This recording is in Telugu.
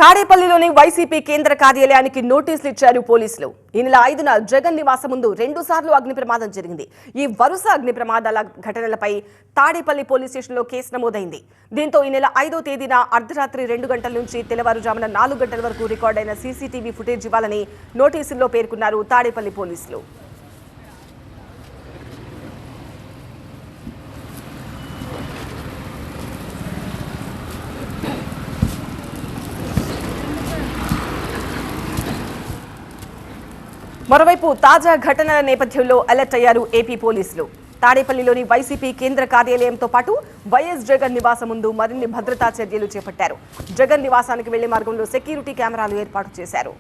తాడేపల్లిలోని వైసీపీ కేంద్ర కార్యాలయానికి నోటీసులు ఇచ్చారు పోలీసులు. ఈ నెల 5న జగన్ నివాసం ముందు 2 సార్లు అగ్ని ప్రమాదం జరిగింది. ఈ వరుస అగ్ని ప్రమాదాల ఘటనలపై తాడేపల్లి పోలీస్ స్టేషన్లో కేసు నమోదైంది. దీంతో ఈ నెల 5వ తేదీన అర్ధరాత్రి 2 గంటల నుంచి తెల్లవారుజామున 4 గంటల వరకు రికార్డైన సీసీటీవీ ఫుటేజ్ ఇవ్వాలని నోటీసుల్లో పేర్కొన్నారు తాడేపల్లి పోలీసులు. మరోవైపు తాజా ఘటనల నేపథ్యంలో అలర్ట్ అయ్యారు ఏపీ పోలీసులు. తాడేపల్లిలోని వైసీపీ కేంద్ర కార్యాలయంతో పాటు వైఎస్ జగన్ నివాసం ముందు మరిన్ని భద్రతా చర్యలు చేపట్టారు. జగన్ నివాసానికి వెళ్లే మార్గంలో సెక్యూరిటీ కెమెరాలు ఏర్పాటు చేశారు.